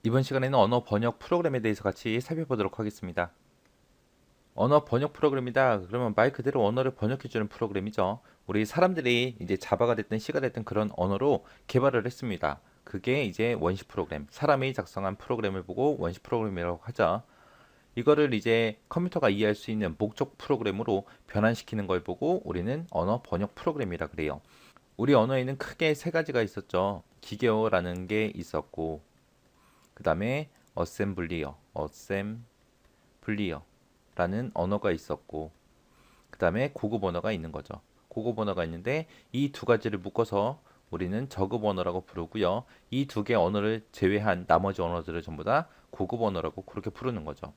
이번 시간에는 언어 번역 프로그램에 대해서 같이 살펴보도록 하겠습니다. 언어 번역 프로그램이다. 그러면 말 그대로 언어를 번역해주는 프로그램이죠. 우리 사람들이 이제 자바가 됐든 C가 됐든 그런 언어로 개발을 했습니다. 그게 이제 원시 프로그램, 사람이 작성한 프로그램을 보고 원시 프로그램이라고 하죠. 이거를 이제 컴퓨터가 이해할 수 있는 목적 프로그램으로 변환시키는 걸 보고 우리는 언어 번역 프로그램이라 그래요. 우리 언어에는 크게 세 가지가 있었죠. 기계어라는 게 있었고, 그 다음에 어셈블리어라는 언어가 있었고, 그 다음에 고급 언어가 있는 거죠. 고급 언어가 있는데 이 두 가지를 묶어서 우리는 저급 언어라고 부르고요. 이 두 개 언어를 제외한 나머지 언어들을 전부 다 고급 언어라고 그렇게 부르는 거죠.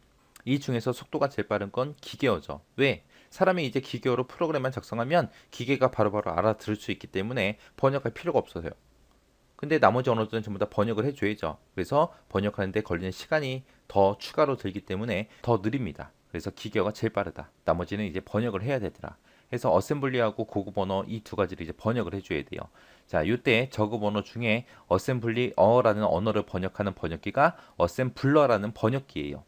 이 중에서 속도가 제일 빠른 건 기계어죠. 왜? 사람이 이제 기계어로 프로그램만 작성하면 기계가 바로바로 알아들을 수 있기 때문에 번역할 필요가 없어서요. 근데 나머지 언어들은 전부 다 번역을 해줘야죠. 그래서 번역하는데 걸리는 시간이 더 추가로 들기 때문에 더 느립니다. 그래서 기계어가 제일 빠르다. 나머지는 이제 번역을 해야 되더라. 해서 어셈블리하고 고급 언어 이 두 가지를 이제 번역을 해줘야 돼요. 자, 이때 저급 언어 중에 어셈블리어라는 언어를 번역하는 번역기가 어셈블러라는 번역기예요.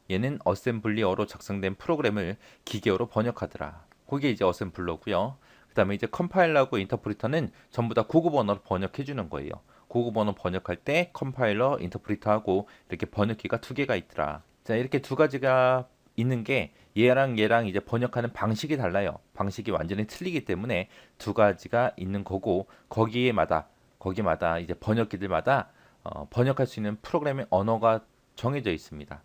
얘는 어셈블리어로 작성된 프로그램을 기계어로 번역하더라. 그게 이제 어셈블러고요. 그 다음에 이제 컴파일러하고 인터프리터는 전부 다 고급 언어로 번역해 주는 거예요. 고급 언어 번역할 때 컴파일러, 인터프리터하고 이렇게 번역기가 두 개가 있더라. 자, 이렇게 두 가지가 있는 게 얘랑 이제 번역하는 방식이 달라요. 방식이 완전히 틀리기 때문에 두 가지가 있는 거고 거기마다 이제 번역기들마다 번역할 수 있는 프로그램의 언어가 정해져 있습니다.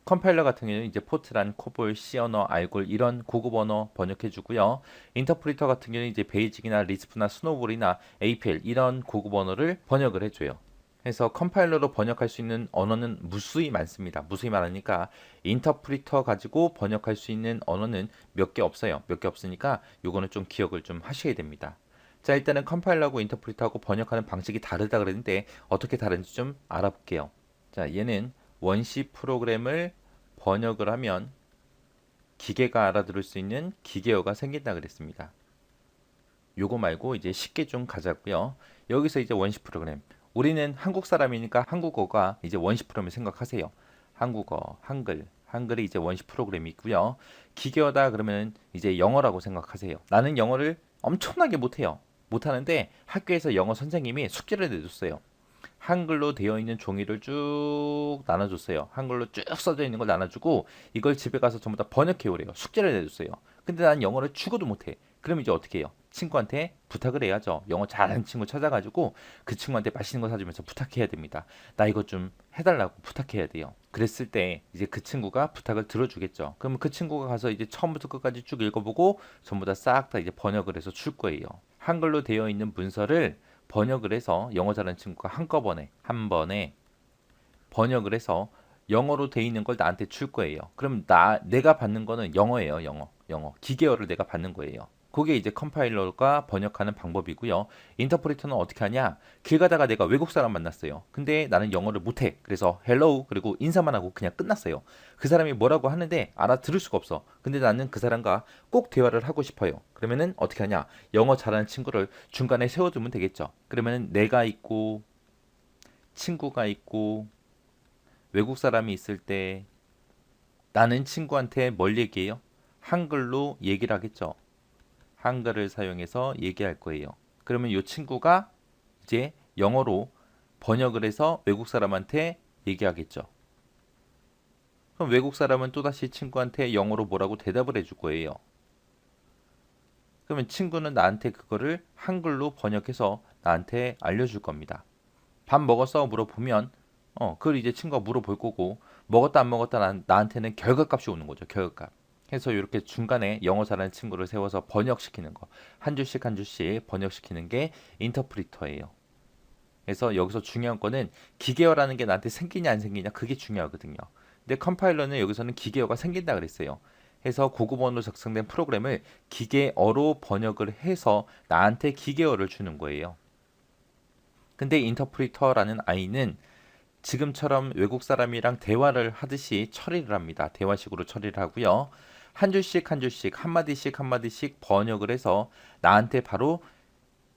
컴파일러 같은 경우는 이제 포트란, 코볼, C 언어, 알골 이런 고급 언어 번역해 주고요. 인터프리터 같은 경우는 이제 베이직이나 리스프나 스노볼이나 APL 이런 고급 언어를 번역을 해줘요. 그래서 컴파일러로 번역할 수 있는 언어는 무수히 많습니다. 무수히 많으니까 인터프리터 가지고 번역할 수 있는 언어는 몇 개 없어요. 몇 개 없으니까 요거는 좀 기억을 좀 하셔야 됩니다. 자, 일단은 컴파일러하고 인터프리터하고 번역하는 방식이 다르다 그랬는데 어떻게 다른지 좀 알아볼게요. 자, 얘는 원시 프로그램을 번역을 하면 기계가 알아들을 수 있는 기계어가 생긴다 그랬습니다. 요거 말고 이제 쉽게 좀 가자고요. 여기서 이제 원시 프로그램. 우리는 한국 사람이니까 한국어가 이제 원시 프로그램을 생각하세요. 한국어, 한글이 이제 원시 프로그램이 있고요. 기계어다 그러면 이제 영어라고 생각하세요. 나는 영어를 엄청나게 못해요. 못하는데 학교에서 영어 선생님이 숙제를 내줬어요. 한글로 되어 있는 종이를 쭉 나눠줬어요. 한글로 쭉 써져 있는 걸 나눠주고 이걸 집에 가서 전부 다 번역해 오래요. 숙제를 내줬어요. 근데 난 영어를 죽어도 못해. 그럼 이제 어떻게 해요? 친구한테 부탁을 해야죠. 영어 잘하는 친구 찾아가지고 그 친구한테 맛있는 거 사주면서 부탁해야 됩니다. 나 이거 좀 해달라고 부탁해야 돼요. 그랬을 때 이제 그 친구가 부탁을 들어주겠죠. 그러면 그 친구가 가서 이제 처음부터 끝까지 쭉 읽어보고 전부 다 싹 다 이제 번역을 해서 줄 거예요. 한글로 되어 있는 문서를 번역을 해서 영어 잘하는 친구가 한꺼번에 한 번에 번역을 해서 영어로 돼 있는 걸 나한테 줄 거예요. 그럼 내가 받는 거는 영어예요. 영어. 기계어를 내가 받는 거예요. 그게 이제 컴파일러가 번역하는 방법이고요. 인터프리터는 어떻게 하냐? 길 가다가 내가 외국 사람 만났어요. 근데 나는 영어를 못해. 그래서 헬로우 그리고 인사만 하고 그냥 끝났어요. 그 사람이 뭐라고 하는데 알아들을 수가 없어. 근데 나는 그 사람과 꼭 대화를 하고 싶어요. 그러면은 어떻게 하냐? 영어 잘하는 친구를 중간에 세워두면 되겠죠. 그러면은 내가 있고 친구가 있고 외국 사람이 있을 때 나는 친구한테 뭘 얘기해요? 한글로 얘기를 하겠죠. 한글을 사용해서 얘기할 거예요. 그러면 이 친구가 이제 영어로 번역을 해서 외국 사람한테 얘기하겠죠. 그럼 외국 사람은 또다시 친구한테 영어로 뭐라고 대답을 해줄 거예요. 그러면 친구는 나한테 그거를 한글로 번역해서 나한테 알려줄 겁니다. 밥 먹었어? 물어보면 그걸 이제 친구가 물어볼 거고 먹었다 안 먹었다 나한테는 결과값이 오는 거죠. 결과값. 해서 이렇게 중간에 영어 잘하는 친구를 세워서 번역시키는 거. 한 줄씩 한 줄씩 번역시키는 게 인터프리터예요. 그래서 여기서 중요한 거는 기계어라는 게 나한테 생기냐 안 생기냐 그게 중요하거든요. 근데 컴파일러는 여기서는 기계어가 생긴다 그랬어요. 해서 고급 언어로 작성된 프로그램을 기계어로 번역을 해서 나한테 기계어를 주는 거예요. 근데 인터프리터라는 아이는 지금처럼 외국 사람이랑 대화를 하듯이 처리를 합니다. 대화식으로 처리를 하고요. 한 줄씩 한 줄씩 한마디씩 한마디씩 번역을 해서 나한테 바로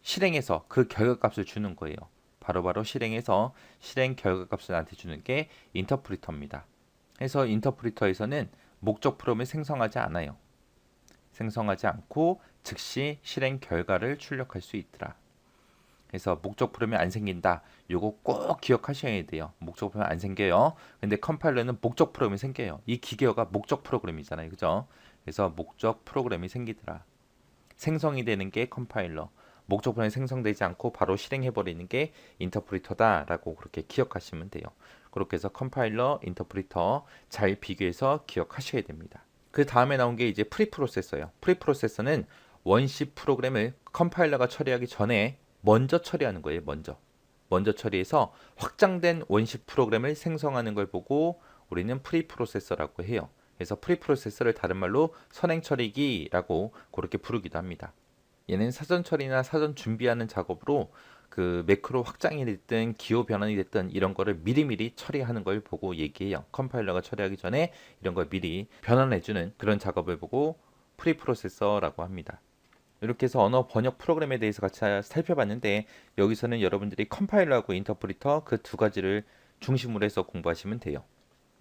실행해서 그 결과값을 주는 거예요. 바로바로 실행해서 실행 결과값을 나한테 주는 게 인터프리터입니다. 그래서 인터프리터에서는 목적 프로그램을 생성하지 않아요. 생성하지 않고 즉시 실행 결과를 출력할 수 있더라. 그래서 목적 프로그램이 안 생긴다. 요거 꼭 기억하셔야 돼요. 목적 프로그램 안 생겨요. 근데 컴파일러는 목적 프로그램이 생겨요. 이 기계어가 목적 프로그램이잖아요. 그죠? 그래서 목적 프로그램이 생기더라. 생성이 되는 게 컴파일러. 목적 프로그램이 생성되지 않고 바로 실행해 버리는 게 인터프리터다라고 그렇게 기억하시면 돼요. 그렇게 해서 컴파일러, 인터프리터 잘 비교해서 기억하셔야 됩니다. 그 다음에 나온 게 이제 프리프로세서예요. 프리프로세서는 원시 프로그램을 컴파일러가 처리하기 전에 먼저 처리하는 거예요. 먼저 처리해서 확장된 원시 프로그램을 생성하는 걸 보고 우리는 프리프로세서라고 해요. 그래서 프리프로세서를 다른 말로 선행 처리기라고 그렇게 부르기도 합니다. 얘는 사전 처리나 사전 준비하는 작업으로 그 매크로 확장이 됐든 기호 변환이 됐든 이런 거를 미리미리 처리하는 걸 보고 얘기해요. 컴파일러가 처리하기 전에 이런 걸 미리 변환해주는 그런 작업을 보고 프리프로세서라고 합니다. 이렇게 해서 언어 번역 프로그램에 대해서 같이 살펴봤는데 여기서는 여러분들이 컴파일러하고 인터프리터 그 두 가지를 중심으로 해서 공부하시면 돼요.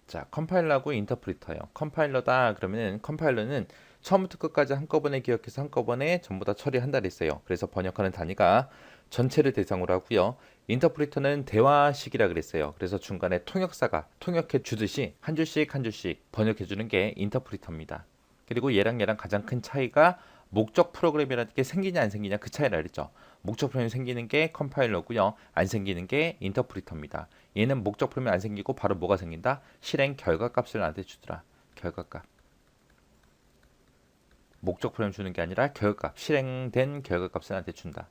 자, 컴파일러하고 인터프리터요. 컴파일러다 그러면은 컴파일러는 처음부터 끝까지 한꺼번에 기억해서 한꺼번에 전부 다 처리한다 그랬어요. 그래서 번역하는 단위가 전체를 대상으로 하고요. 인터프리터는 대화식이라 그랬어요. 그래서 중간에 통역사가 통역해 주듯이 한 줄씩 한 줄씩 번역해 주는 게 인터프리터입니다. 그리고 얘랑 가장 큰 차이가 목적 프로그램이라는 게 생기냐 안 생기냐 그 차이를 알겠죠. 목적 프로그램이 생기는 게 컴파일러고요. 안 생기는 게 인터프리터입니다. 얘는 목적 프로그램이 안 생기고 바로 뭐가 생긴다? 실행 결과값을 나한테 주더라. 결과값. 목적 프로그램 주는 게 아니라 결과값, 실행된 결과값을 나한테 준다.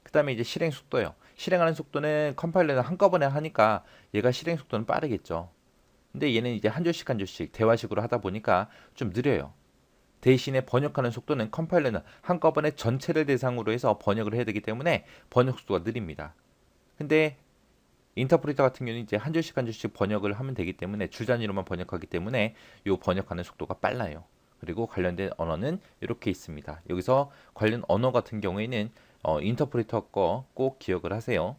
그 다음에 이제 실행 속도요. 실행하는 속도는 컴파일러는 한꺼번에 하니까 얘가 실행 속도는 빠르겠죠. 근데 얘는 이제 한 줄씩 한 줄씩 대화식으로 하다 보니까 좀 느려요. 대신에 번역하는 속도는 컴파일러는 한꺼번에 전체를 대상으로 해서 번역을 해야 되기 때문에 번역 속도가 느립니다. 근데 인터프리터 같은 경우는 이제 한 줄씩 한 줄씩 번역을 하면 되기 때문에 줄 단위로만 번역하기 때문에 이 번역하는 속도가 빨라요. 그리고 관련된 언어는 이렇게 있습니다. 여기서 관련 언어 같은 경우에는 인터프리터 거 꼭 기억을 하세요.